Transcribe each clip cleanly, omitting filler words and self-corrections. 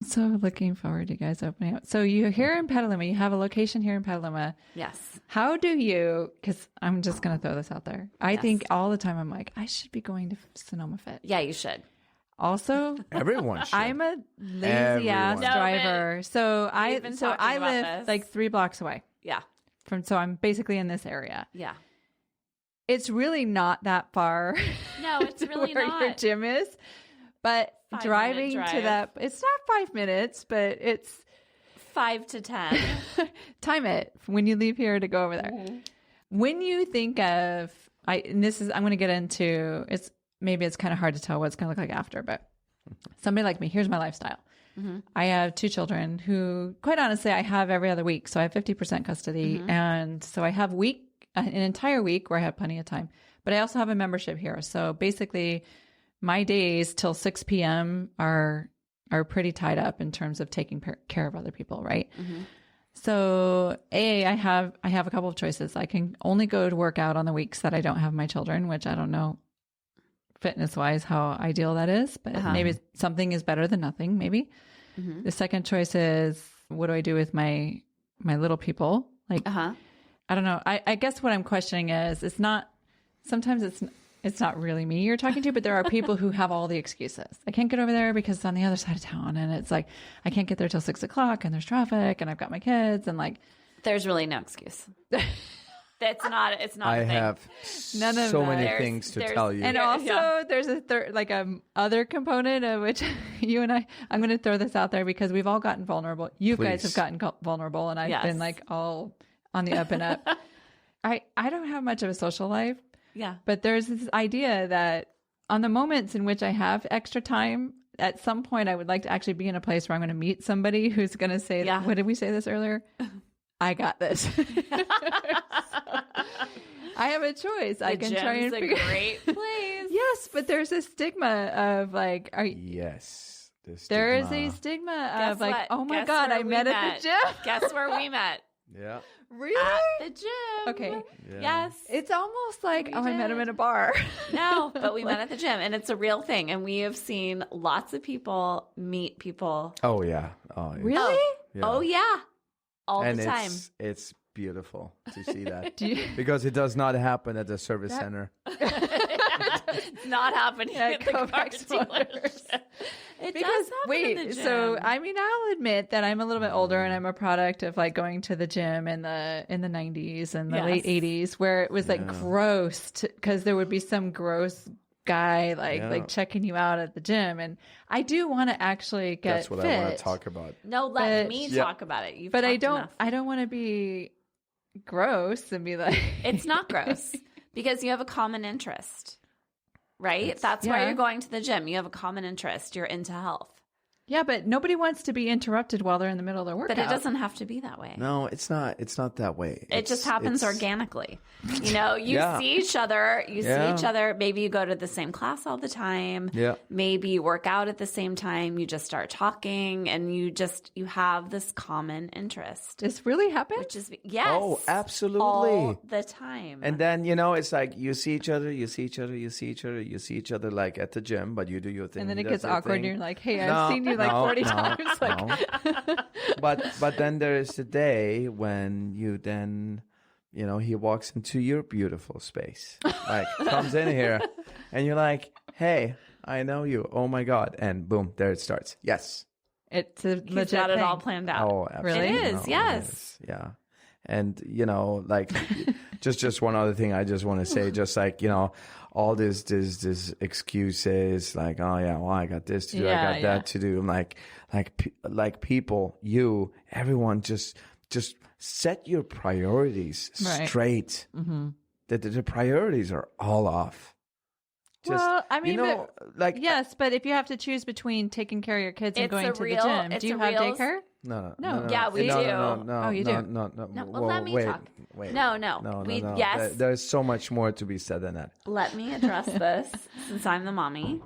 So looking forward to you guys opening up. So you're here in Petaluma. You have a location here in Petaluma. Yes. How do you, because I'm just going to throw this out there. I think all the time I'm like, I should be going to Sonoma Fit. Yeah, you should. Also, Everyone should. I'm a lazy ass Everyone. driver. So I talking about live this. like 3 blocks away Yeah. so I'm basically in this area. Yeah. It's really not that far. No, it's really where not. your gym is. But 5-minute driving drive. to that, it's not 5 minutes, but it's 5 to 10. time it when you leave here to go over there. Mm-hmm. When you think of, I'm going to get into, maybe it's kind of hard to tell what it's going to look like after, but somebody like me, here's my lifestyle. Mm-hmm. I have 2 children who, quite honestly, I have every other week. So I have 50% custody. Mm-hmm. And so I have an entire week where I have plenty of time, but I also have a membership here. So basically my days till 6 p.m. are pretty tied up in terms of taking care of other people. Right. Mm-hmm. So I have a couple of choices. I can only go to work out on the weeks that I don't have my children, which I don't know fitness wise how ideal that is, but maybe something is better than nothing. Maybe the second choice is, what do I do with my little people? Like, I don't know. I guess what I'm questioning is, sometimes it's not really me you're talking to, but there are people who have all the excuses. I can't get over there because it's on the other side of town. And it's like, I can't get there till 6 o'clock and there's traffic and I've got my kids and like, There's really no excuse. It's not I a thing. have None of so that. many There's- things to there's- tell you. and also there's a third, like other component of which you and I'm going to throw this out there because we've all gotten vulnerable. You guys have Please. gotten vulnerable and I've Yes. been like all on the up and up. I don't have much of a social life, Yeah. but there's this idea that on the moments in which I have extra time, at some point I would like to actually be in a place where I'm going to meet somebody who's going to say, Yeah. what did we say this earlier? I got this. I have a choice. I can try and Gym's a figure. great place. Yes, but there's a stigma of like, Yes. there is a stigma Guess of like, what? oh my Guess God, where I we met at the gym. Guess where we met? Yeah. Really? At the gym. Okay. Yeah. Yes. It's almost like, I met him did. in a bar. No, but we met at the gym, and it's a real thing. And we have seen lots of people meet people. Oh yeah. Oh, it's- Really? Yeah. Oh yeah, all And the time. it's beautiful to see that because it does not happen at the service center. It's not happening at the car Kovacs dealership. It does happen in the gym. so I mean, I'll admit that I'm a little bit older and I'm a product of like going to the gym in the 90s and the Yes. late 80s where it was like gross because there would be some gross guy like checking you out at the gym, and I do want to actually get That's what fit, I want to talk about. No, let But- me Yeah. talk about it. You've but I talked enough. don't want to be gross and be like It's not gross because you have a common interest, right? That's why yeah. you're going to the gym. You have a common interest. You're into health. yeah, but nobody wants to be interrupted while they're in the middle of their workout. But it doesn't have to be that way. No, it's not. It's not that way. It just happens organically. You know, you Yeah. see each other. You see Yeah. each other. Maybe you go to the same class all the time. Yeah. Maybe you work out at the same time. You just start talking and you have this common interest. This really happens? Which is, yes. Oh, absolutely. All the time. And then, it's like you see each other, you see each other, you see each other, you see each other like at the gym, but you do your thing. And then he it does gets their awkward thing. and you're like, hey, No, I've seen you like no, 40 no, times. Like, no. But then there is the day when you then, he walks into your beautiful space, like comes in here and you're like, hey, I know you. Oh my God. And boom, there it starts. Yes. it's a He's legit got it thing. all planned out. Oh, absolutely. Really? It is, yes. Yeah. And, like, just one other thing I just want to say, just like, all this excuses, like, oh yeah, well, I got this to do, I got that to do. Like people, everyone just set your priorities Right. straight. Mm-hmm. The priorities are all off. Well, I mean, yes, but if you have to choose between taking care of your kids and It's going a to real- the gym, it's do you a have real- daycare? No. Yeah, we do. No, Oh, you do? No. No, well, Whoa, let me wait, talk. Wait. No. No. Yes. There's so much more to be said than that. Let me address this since I'm the mommy.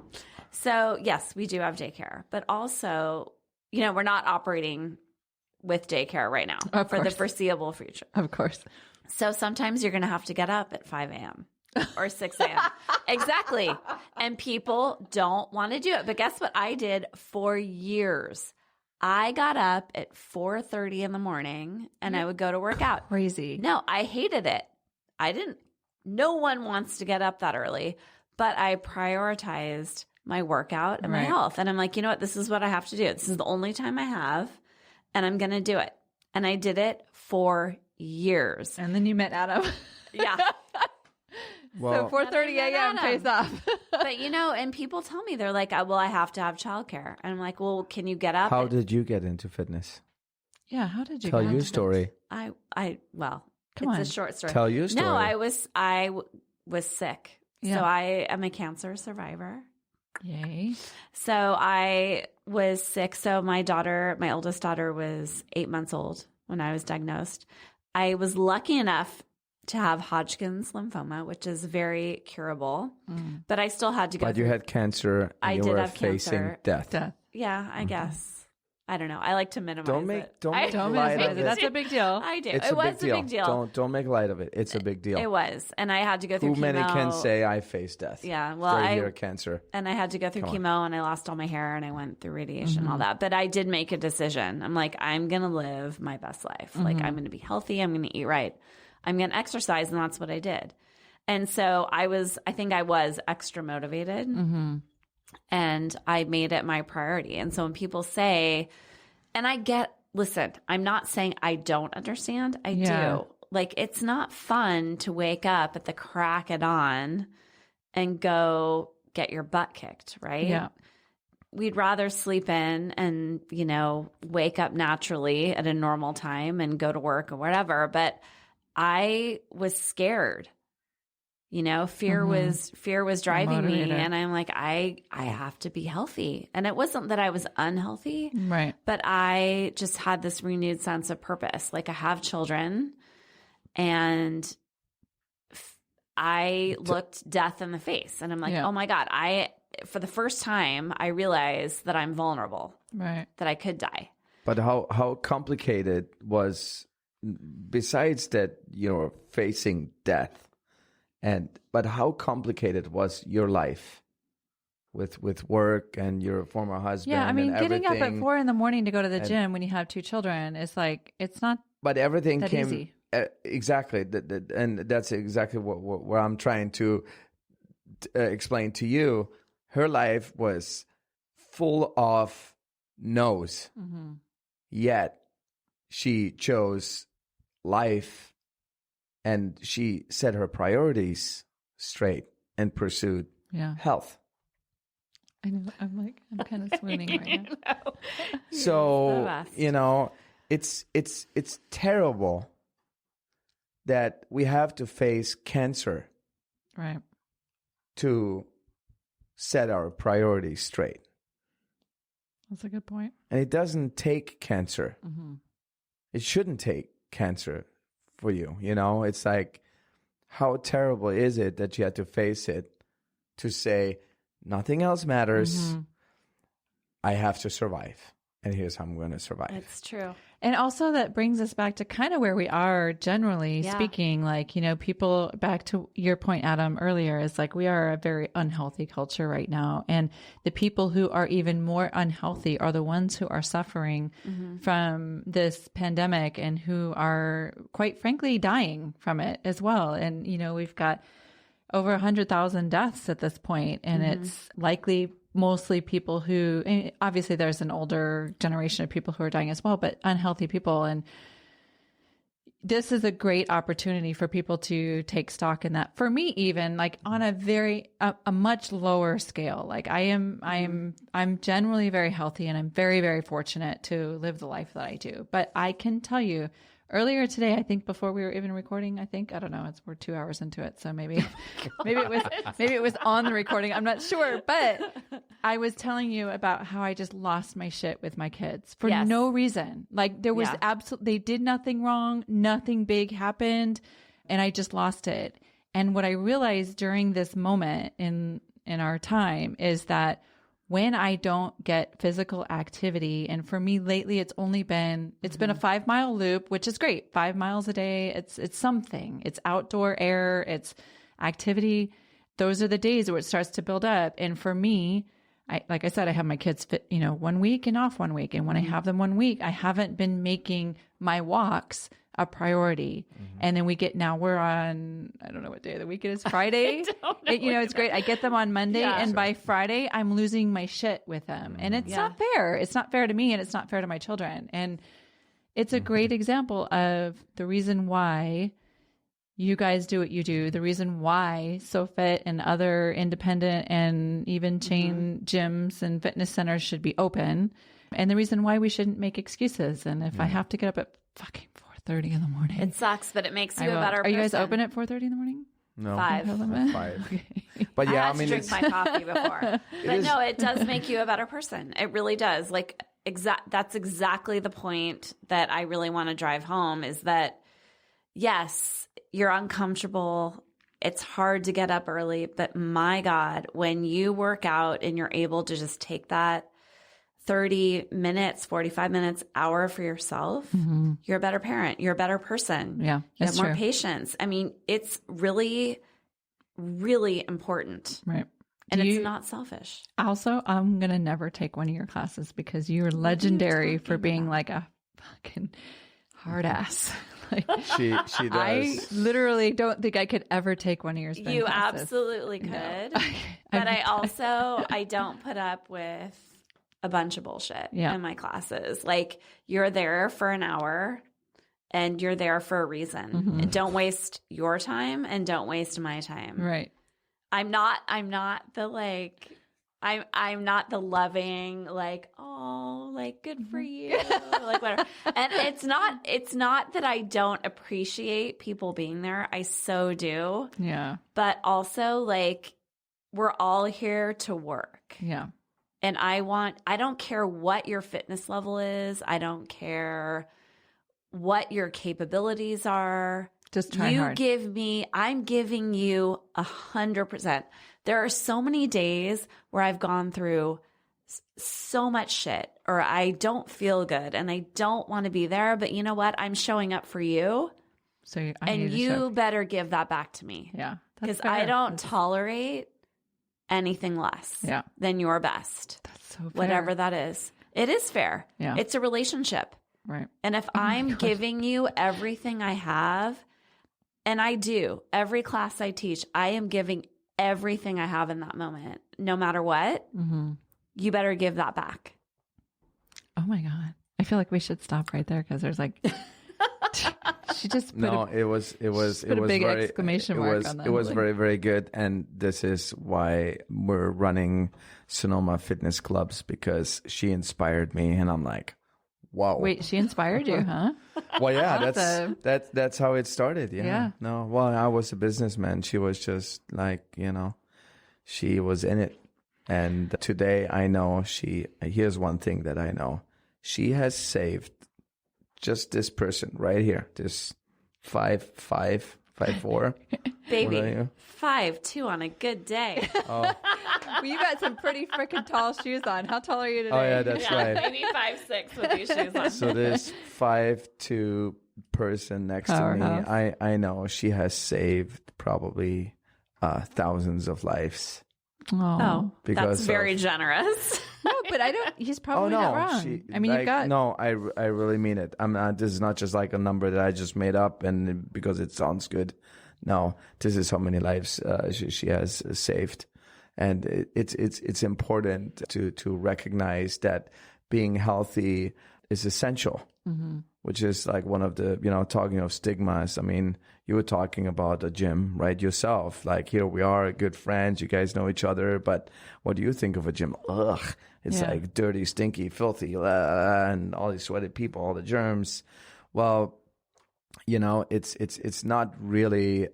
So, yes, we do have daycare, but also, we're not operating with daycare right now Of for the course. foreseeable future. Of course. So sometimes you're going to have to get up at 5 a.m. or 6 a.m. Exactly. And people don't want to do it. But guess what I did for years? I got up at 4:30 in the morning and I would go to work out. Crazy. No, I hated it. No one wants to get up that early, but I prioritized my workout and my health. And I'm like, you know what? This is what I have to do. This is the only time I have, and I'm going to do it. And I did it for years. And then you met Adam. Yeah. Well, so 4:30 a.m. pays off. But, and people tell me, they're like, well, I have to have childcare. And I'm like, well, can you get up? how did you get into fitness? Yeah, how did you Tell get your into story. Come on. It's a short story. Tell your story. No, I was sick. Yeah. So I am a cancer survivor. Yay. So I was sick. So my oldest daughter was 8 months old when I was diagnosed. I was lucky enough to have Hodgkin's lymphoma, which is very curable, but I still had to go. But you had cancer and I you did were have facing cancer. death. Yeah, I guess. I don't know. I like to minimize Don't it. make Don't light minimize of it. it. That's a big deal. I do. It's It was a big deal. Don't make light of it. It's a big deal. It was. And I had to go through Who chemo. many can say I faced death? Yeah. Well, for a year of cancer. And I had to go through chemo and I lost all my hair and I went through radiation and all that. But I did make a decision. I'm like, I'm going to live my best life. Like, I'm going to be healthy. I'm going to eat right. I'm going to exercise. And that's what I did. And so I think I was extra motivated and I made it my priority. And so when people say, and listen, I'm not saying I don't understand. I do. Like, it's not fun to wake up at the crack of dawn and go get your butt kicked, right? Yeah. We'd rather sleep in and, wake up naturally at a normal time and go to work or whatever. But I was scared. Fear was driving me. And I'm like, I have to be healthy. And it wasn't that I was unhealthy. Right. But I just had this renewed sense of purpose. Like, I have children and I looked death in the face and I'm like, oh my God, for the first time, I realized that I'm vulnerable, right? That I could die. But how complicated was, besides that you're facing death, but how complicated was your life with work and your former husband? Yeah, I mean, and getting up at 4 a.m. to go to the and, gym when you have 2 children is like, it's not. But everything that came easy. Exactly, and that's exactly what I'm trying to explain to you. Her life was full of no's, yet she chose life. And she set her priorities straight and pursued health. I know. I'm kind of swooning right now. So, it's terrible that we have to face cancer, right, to set our priorities straight. That's a good point. And it doesn't take cancer. It shouldn't take cancer for you. It's like, how terrible is it that you had to face it to say nothing else matters? I have to survive, and here's how I'm going to survive. It's true. And also that brings us back to kind of where we are generally speaking, like, people, back to your point, Adam, earlier, is like, we are a very unhealthy culture right now. And the people who are even more unhealthy are the ones who are suffering from this pandemic and who are, quite frankly, dying from it as well. And, we've got over 100,000 deaths at this point, and it's likely mostly people who, obviously there's an older generation of people who are dying as well, but unhealthy people. And this is a great opportunity for people to take stock in that. For me, even like on a much lower scale, like I'm generally very healthy and I'm very, very fortunate to live the life that I do. But I can tell you, earlier today, I think before we were even recording, I don't know, we're 2 hours into it. So maybe it was on the recording. I'm not sure, but I was telling you about how I just lost my shit with my kids for no reason. Like, there was they did nothing wrong. Nothing big happened. And I just lost it. And what I realized during this moment in our time is that when I don't get physical activity, and for me lately, it's been a 5-mile loop, which is great. 5 miles a day. It's something. It's outdoor air. It's activity. Those are the days where it starts to build up. And for me, like I said, I have my kids fit, 1 week and off 1 week. And when I have them 1 week, I haven't been making my walks a priority. And then we're on, I don't know what day of the week it is, Friday. It's great. I get them on Monday and by Friday I'm losing my shit with them. And it's not fair. It's not fair to me and it's not fair to my children. And it's a great example of the reason why you guys do what you do, the reason why SoFit and other independent and even chain gyms and fitness centers should be open, and the reason why we shouldn't make excuses. And if I have to get up at fucking 4:30 in the morning, it sucks, but it makes you a better person. Are you guys open at 4:30 in the morning? No, 5. 5. But yeah, I drink my coffee before. But no, it does make you a better person. It really does. Like that's exactly the point that I really want to drive home is that yes, you're uncomfortable. It's hard to get up early, but my God, when you work out and you're able to just take that 30 minutes, 45 minutes, hour for yourself, you're a better parent. You're a better person. Yeah, you have more patience. I mean, it's really, really important. Right. And it's not selfish. Also, I'm going to never take one of your classes because you're legendary for being like a fucking hard ass. She does. I literally don't think I could ever take one of your spin You classes. absolutely could. No. But I don't put up with a bunch of bullshit in my classes. Like you're there for an hour and you're there for a reason. And don't waste your time and don't waste my time. Right. I'm not the I'm not the loving, like, oh, like, good for you, like, whatever. And it's not that I don't appreciate people being there. I so do. Yeah. But also, like, we're all here to work. Yeah. And I don't care what your fitness level is. I don't care what your capabilities are. Just try hard. I'm giving you 100%. There are so many days where I've gone through so much shit or I don't feel good and I don't want to be there. But you know what? I'm showing up for you. So you better give that back to me. Yeah. Because I don't tolerate anything less than your best. That's so fair. Whatever that is. It is fair. Yeah. It's a relationship. Right. And if I'm giving you everything I have, and I do, every class I teach, I am giving everything I have in that moment, no matter what, you better give that back. Oh my God. I feel like we should stop right there because there's like, she just put it was a big exclamation mark on that. It was very, very good. And this is why we're running Sonoma Fitness Clubs because she inspired me and I'm like, wow. Wait, she inspired you, huh? Well, yeah, that's how it started. Yeah. No, well, I was a businessman. She was just like, she was in it. And today I know here's one thing that I know. She has saved just this person right here. This 5'4". Baby, 5'2" on a good day. Oh. Well, you got some pretty freaking tall shoes on. How tall are you today? Oh, yeah, that's right. Maybe 5'6" with these shoes on. So this 5'2" person next to me, I know she has saved probably thousands of lives. Oh, that's very generous. No, but he's probably not wrong. I mean, you've got. No, I really mean it. I'm not, this is not just like a number that I just made up and because it sounds good. No, this is how many lives she has saved. And it's important to recognize that being healthy is essential, which is like one of the, talking of stigmas. I mean, you were talking about a gym, right? Yourself, like here we are, good friends. You guys know each other, but what do you think of a gym? Ugh, it's like dirty, stinky, filthy, and all these sweaty people, all the germs. Well, it's not really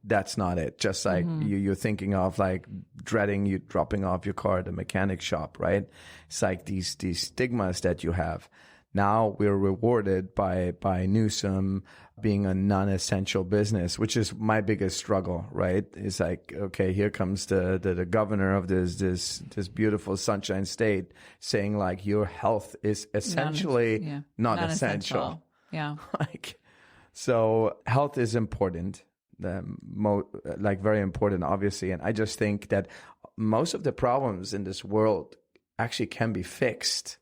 that's not it. Just like you're thinking of like dreading you dropping off your car at the mechanic shop, right? It's like these stigmas that you have. Now we're rewarded by Newsom being a non-essential business, which is my biggest struggle, right? It's like, okay, here comes the governor of this beautiful sunshine state saying like your health is essentially not essential. Yeah. So health is important, very important, obviously. And I just think that most of the problems in this world actually can be fixed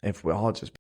if we all just